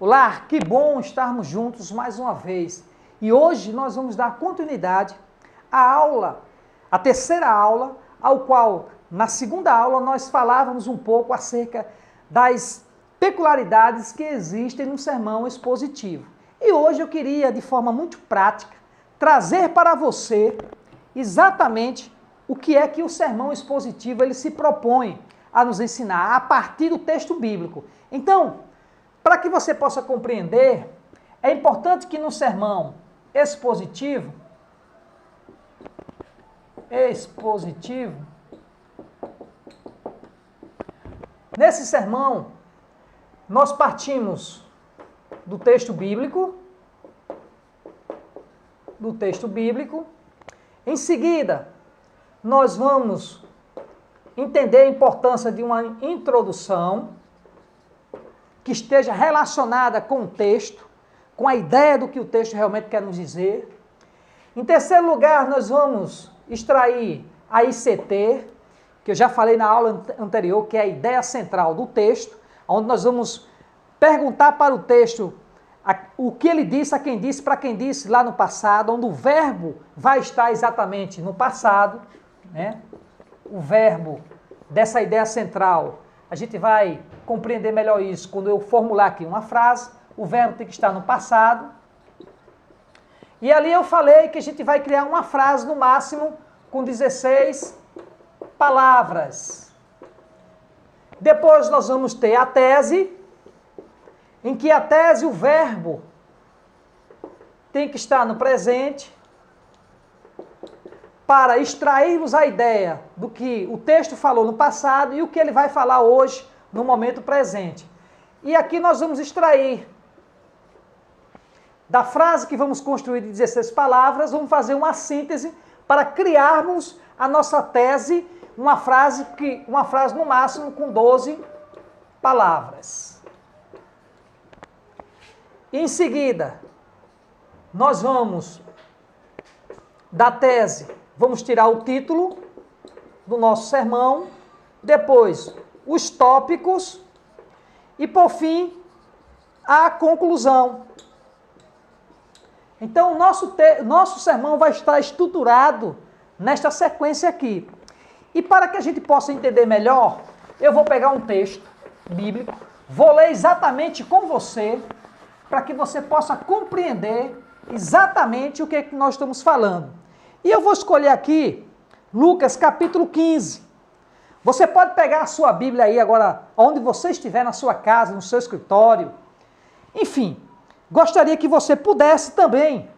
Olá, que bom estarmos juntos mais uma vez. E hoje nós vamos dar continuidade à aula, a terceira aula, ao qual na segunda aula nós falávamos um pouco acerca das peculiaridades que existem no sermão expositivo. E hoje eu queria, de forma muito prática, trazer para você exatamente o que é que o sermão expositivo ele se propõe a nos ensinar a partir do texto bíblico. Então, para que você possa compreender, é importante que no sermão expositivo, nesse sermão, nós partimos do texto bíblico, em seguida, nós vamos entender a importância de uma introdução, que esteja relacionada com o texto, com a ideia do que o texto realmente quer nos dizer. Em terceiro lugar, nós vamos extrair a ICT, que eu já falei na aula anterior, que é a ideia central do texto, onde nós vamos perguntar para o texto o que ele disse, a quem disse, para quem disse lá no passado, onde o verbo vai estar exatamente no passado, né? O verbo dessa ideia central. A gente vai compreender melhor isso quando eu formular aqui uma frase, o verbo tem que estar no passado. E ali eu falei que a gente vai criar uma frase no máximo com 16 palavras. Depois nós vamos ter a tese, em que a tese, o verbo, tem que estar no presente, para extrairmos a ideia do que o texto falou no passado e o que ele vai falar hoje, no momento presente. E aqui nós vamos extrair da frase que vamos construir de 16 palavras, vamos fazer uma síntese para criarmos a nossa tese, uma frase no máximo com 12 palavras. Em seguida, nós vamos da tese, vamos tirar o título do nosso sermão, depois os tópicos e, por fim, a conclusão. Então, o nosso sermão vai estar estruturado nesta sequência aqui. E para que a gente possa entender melhor, eu vou pegar um texto bíblico, vou ler exatamente com você, para que você possa compreender exatamente o que é que nós estamos falando. E eu vou escolher aqui Lucas capítulo 15. Você pode pegar a sua Bíblia aí agora, onde você estiver, na sua casa, no seu escritório. Enfim, gostaria que você pudesse também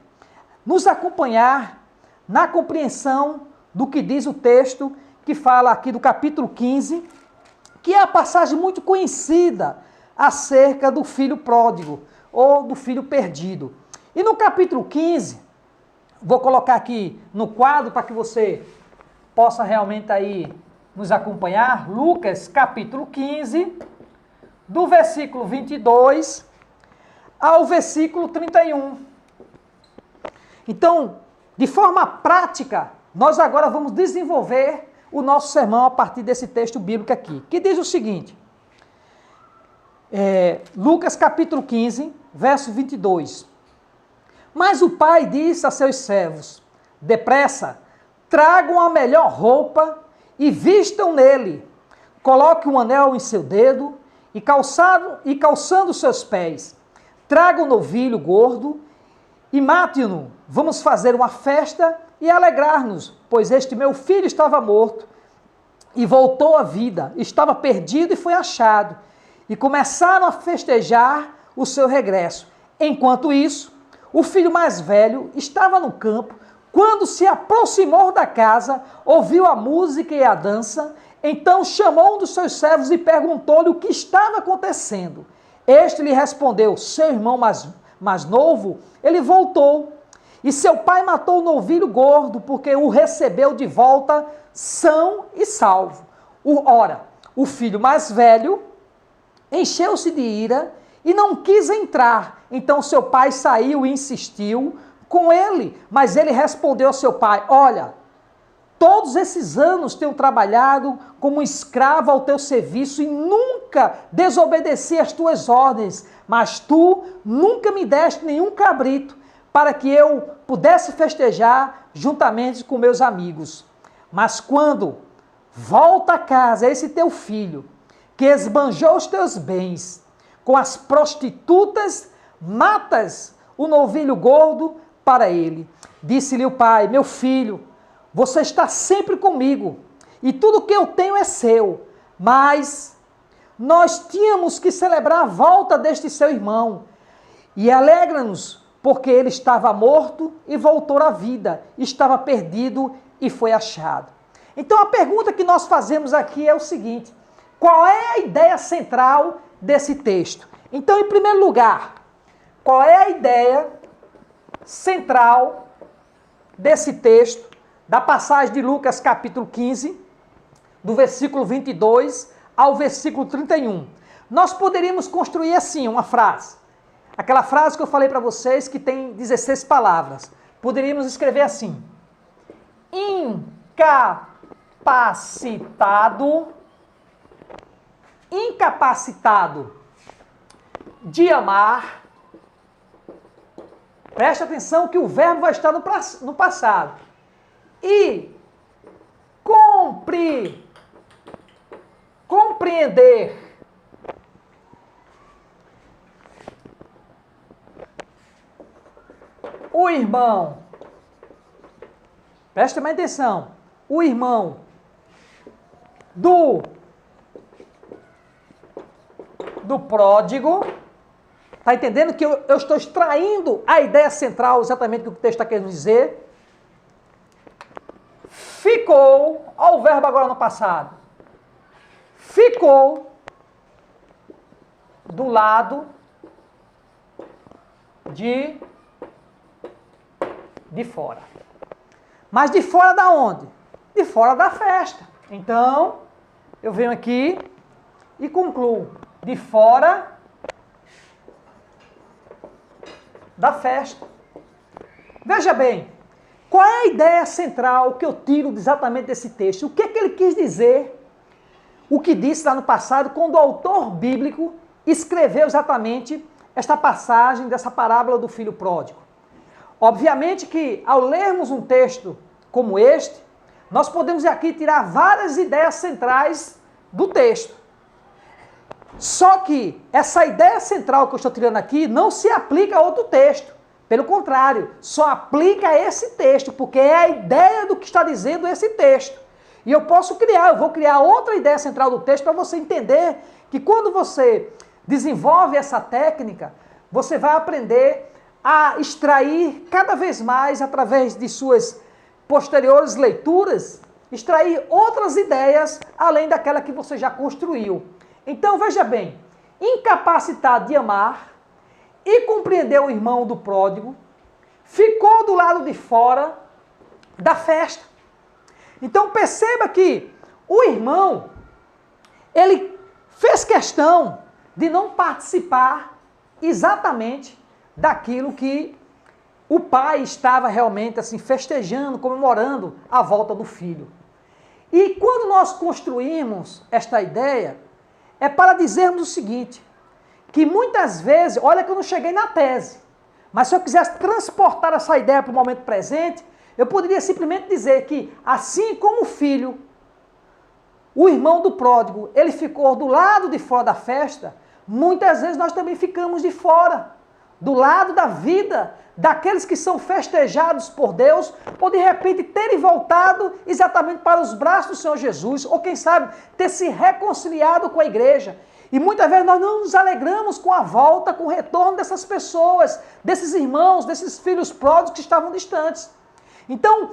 nos acompanhar na compreensão do que diz o texto que fala aqui do capítulo 15, que é a passagem muito conhecida acerca do filho pródigo ou do filho perdido. E no capítulo 15, vou colocar aqui no quadro para que você possa realmente aí nos acompanhar. Lucas capítulo 15, do versículo 22 ao versículo 31. Então, de forma prática, nós agora vamos desenvolver o nosso sermão a partir desse texto bíblico aqui, que diz o seguinte, Lucas capítulo 15, verso 22. Mas o pai disse a seus servos, depressa, tragam a melhor roupa e vistam nele, coloque um anel em seu dedo e calçando seus pés, tragam um novilho gordo e mate-no, vamos fazer uma festa e alegrar-nos, pois este meu filho estava morto e voltou à vida, estava perdido e foi achado, e começaram a festejar o seu regresso. Enquanto isso, o filho mais velho estava no campo. Quando se aproximou da casa, ouviu a música e a dança, então chamou um dos seus servos e perguntou-lhe o que estava acontecendo. Este lhe respondeu, seu irmão mais novo, ele voltou, e seu pai matou o novilho gordo, porque o recebeu de volta são e salvo. Ora, o filho mais velho encheu-se de ira e não quis entrar. Então seu pai saiu e insistiu com ele, mas ele respondeu ao seu pai, olha, todos esses anos tenho trabalhado como um escravo ao teu serviço e nunca desobedeci às tuas ordens, mas tu nunca me deste nenhum cabrito para que eu pudesse festejar juntamente com meus amigos. Mas quando volta a casa esse teu filho, que esbanjou os teus bens com as prostitutas, matas o novilho gordo para ele. Disse-lhe o pai: meu filho, você está sempre comigo, e tudo que eu tenho é seu, mas nós tínhamos que celebrar a volta deste seu irmão, e alegra-nos, porque ele estava morto e voltou à vida, estava perdido e foi achado. Então a pergunta que nós fazemos aqui é o seguinte: qual é a ideia central desse texto? Então, em primeiro lugar, qual é a ideia central desse texto, da passagem de Lucas capítulo 15, do versículo 22 ao versículo 31? Nós poderíamos construir assim uma frase. Aquela frase que eu falei para vocês que tem 16 palavras. Poderíamos escrever assim: incapacitado de amar. Preste atenção que o verbo vai estar no passado. E compreender o irmão. Preste mais atenção. O irmão do pródigo. Está entendendo que eu estou extraindo a ideia central, exatamente do que o texto está querendo dizer? Ficou, olha o verbo agora no passado, ficou do lado de fora. Mas de fora da onde? De fora da festa. Então, eu venho aqui e concluo: de fora da festa. Veja bem, qual é a ideia central que eu tiro exatamente desse texto? O que é que ele quis dizer? O que disse lá no passado, quando o autor bíblico escreveu exatamente esta passagem dessa parábola do filho pródigo. Obviamente que, ao lermos um texto como este, nós podemos aqui tirar várias ideias centrais do texto. Só que essa ideia central que eu estou tirando aqui não se aplica a outro texto. Pelo contrário, só aplica a esse texto, porque é a ideia do que está dizendo esse texto. E eu vou criar outra ideia central do texto para você entender que quando você desenvolve essa técnica, você vai aprender a extrair cada vez mais, através de suas posteriores leituras, extrair outras ideias além daquela que você já construiu. Então, veja bem, incapacitado de amar e compreender o irmão do pródigo, ficou do lado de fora da festa. Então, perceba que o irmão, ele fez questão de não participar exatamente daquilo que o pai estava realmente assim festejando, comemorando a volta do filho. E quando nós construímos esta ideia, é para dizermos o seguinte, que muitas vezes, olha que eu não cheguei na tese, mas se eu quisesse transportar essa ideia para o momento presente, eu poderia simplesmente dizer que, assim como o filho, o irmão do pródigo, ele ficou do lado de fora da festa, muitas vezes nós também ficamos de fora, do lado da vida daqueles que são festejados por Deus, ou de repente terem voltado exatamente para os braços do Senhor Jesus, ou quem sabe ter se reconciliado com a igreja. E muitas vezes nós não nos alegramos com a volta, com o retorno dessas pessoas, desses irmãos, desses filhos pródigos que estavam distantes. Então,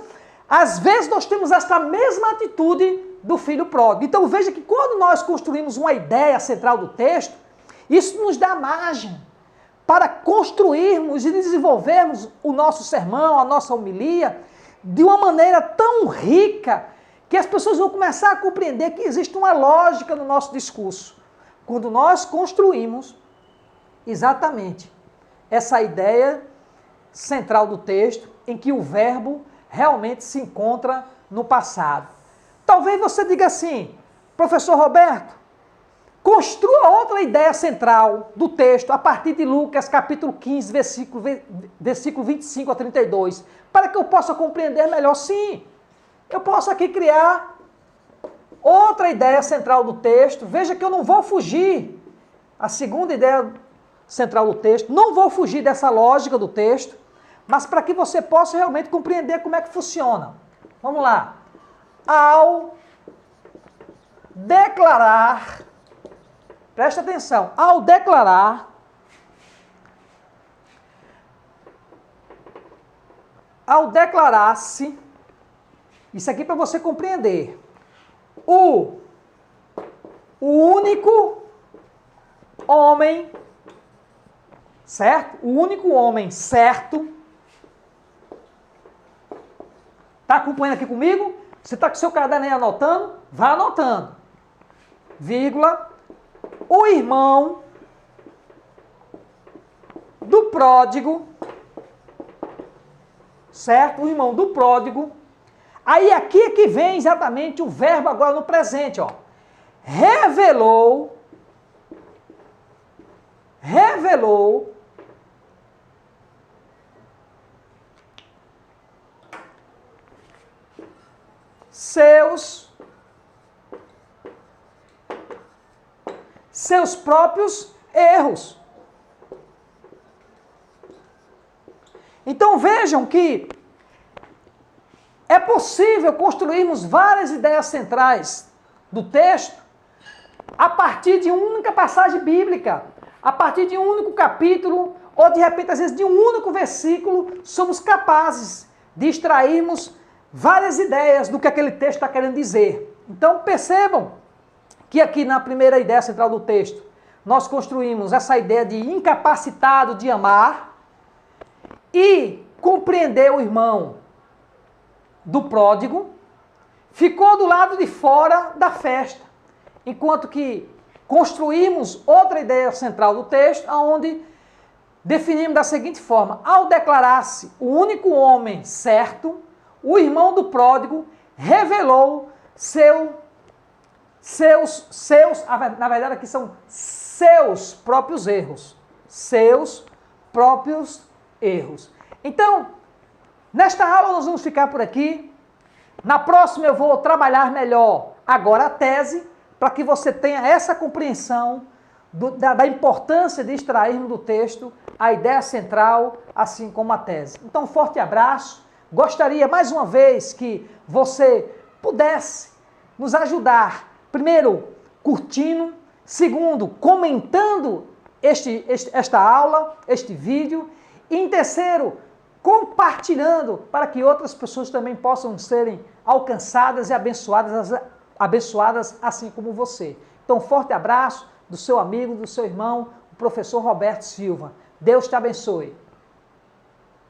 às vezes nós temos esta mesma atitude do filho pródigo. Então veja que quando nós construímos uma ideia central do texto, isso nos dá margem para construirmos e desenvolvermos o nosso sermão, a nossa homilia, de uma maneira tão rica que as pessoas vão começar a compreender que existe uma lógica no nosso discurso. Quando nós construímos exatamente essa ideia central do texto, em que o verbo realmente se encontra no passado. Talvez você diga assim, professor Roberto, construa outra ideia central do texto a partir de Lucas capítulo 15, versículo 25 a 32, para que eu possa compreender melhor. Sim, eu posso aqui criar outra ideia central do texto. Veja que eu não vou fugir. A segunda ideia central do texto, não vou fugir dessa lógica do texto, mas para que você possa realmente compreender como é que funciona. Vamos lá. Ao declarar, presta atenção, ao declarar-se, isso aqui para você compreender, o único homem, certo? O único homem certo. Está acompanhando aqui comigo? Você está com o seu caderno aí anotando? Vá anotando. Vírgula. O irmão do pródigo, certo? O irmão do pródigo. Aí aqui é que vem exatamente o verbo agora no presente, ó. Revelou seus próprios erros. Então vejam que é possível construirmos várias ideias centrais do texto a partir de uma única passagem bíblica, a partir de um único capítulo, ou de repente, às vezes, de um único versículo, somos capazes de extrairmos várias ideias do que aquele texto está querendo dizer. Então percebam que aqui na primeira ideia central do texto, nós construímos essa ideia de incapacitado de amar e compreender o irmão do pródigo, ficou do lado de fora da festa, enquanto que construímos outra ideia central do texto, onde definimos da seguinte forma: ao declarar-se o único homem certo, o irmão do pródigo revelou na verdade aqui são seus próprios erros. Seus próprios erros. Então, nesta aula nós vamos ficar por aqui. Na próxima eu vou trabalhar melhor agora a tese, para que você tenha essa compreensão da importância de extrairmos do texto a ideia central, assim como a tese. Então, um forte abraço. Gostaria mais uma vez que você pudesse nos ajudar, primeiro, curtindo, segundo, comentando esta aula, este vídeo, e em terceiro, compartilhando para que outras pessoas também possam serem alcançadas e abençoadas assim como você. Então, um forte abraço do seu amigo, do seu irmão, o professor Roberto Silva. Deus te abençoe.